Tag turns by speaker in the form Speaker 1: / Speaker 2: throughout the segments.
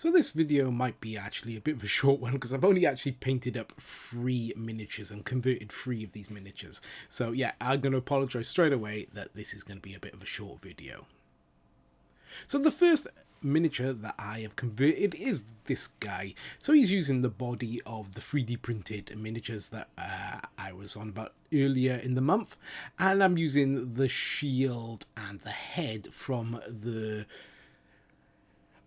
Speaker 1: So this video might be actually a bit of a short one because I've only actually painted up 3 miniatures and converted 3 of these miniatures. So yeah, I'm going to apologise straight away that this is going to be a bit of a short video. So the first miniature that I have converted is this guy. So he's using the body of the 3D printed miniatures that I was on about earlier in the month. And I'm using the shield and the head from the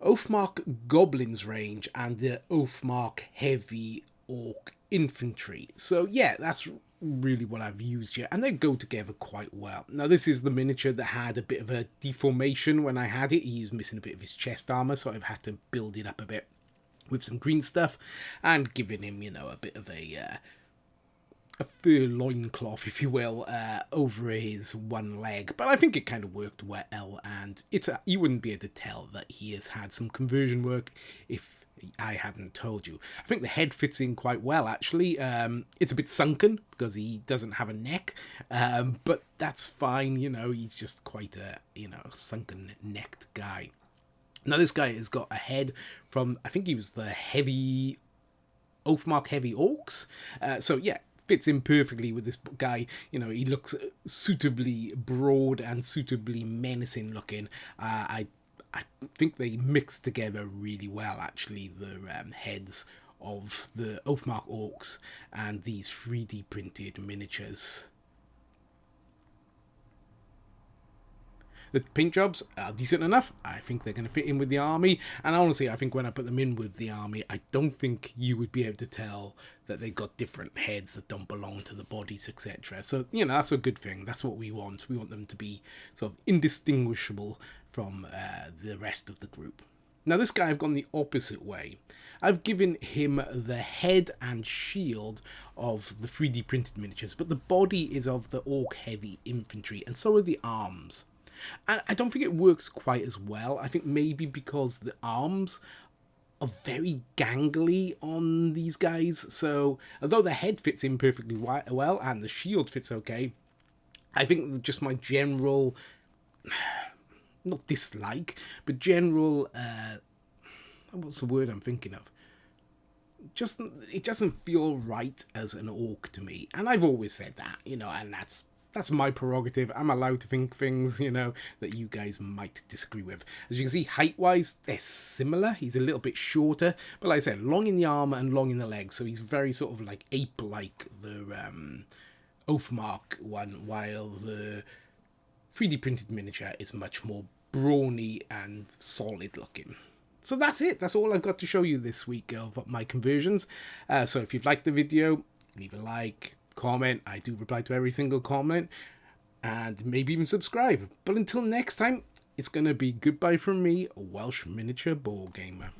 Speaker 1: Oathmark Goblins range and the Oathmark Heavy Orc Infantry. So yeah, that's really what I've used here, and they go together quite well. Now this is the miniature that had a bit of a deformation when I had it. He was missing a bit of his chest armor, so I've had to build it up a bit with some green stuff and giving him, you know, a bit of a fur loincloth, if you will, over his one leg. But I think it kind of worked well, and you wouldn't be able to tell that he has had some conversion work if I hadn't told you. I think the head fits in quite well, actually. It's a bit sunken because he doesn't have a neck, but that's fine, you know, he's just quite a, you know, sunken-necked guy. Now this guy has got a head from, I think he was the heavy Oathmark Heavy Orcs. So yeah, fits in perfectly with this guy. You know, he looks suitably broad and suitably menacing looking. I think they mix together really well, actually, the heads of the Oathmark Orcs and these 3D printed miniatures. The paint jobs are decent enough. I think they're going to fit in with the army. And honestly, I think when I put them in with the army, I don't think you would be able to tell that they've got different heads that don't belong to the bodies, etc. So, you know, that's a good thing. That's what we want. We want them to be sort of indistinguishable from the rest of the group. Now, this guy I've gone the opposite way. I've given him the head and shield of the 3D printed miniatures, but the body is of the Orc Heavy Infantry, and so are the arms. And I don't think it works quite as well. I think maybe because the arms are very gangly on these guys. So although the head fits in perfectly well and the shield fits okay, I think just my general, not dislike, but general, what's the word I'm thinking of? Just, it doesn't feel right as an orc to me. And I've always said that, you know, and that's my prerogative. I'm allowed to think things, you know, that you guys might disagree with. As you can see, height-wise, they're similar. He's a little bit shorter, but like I said, long in the armor and long in the legs, so he's very sort of like ape-like, the Oathmark one, while the 3D printed miniature is much more brawny and solid looking. So that's it. That's all I've got to show you this week of my conversions. So if you've liked the video, leave a like, comment. I do reply to every single comment, and maybe even subscribe. But until next time, it's going to be goodbye from me, a Welsh miniature board gamer.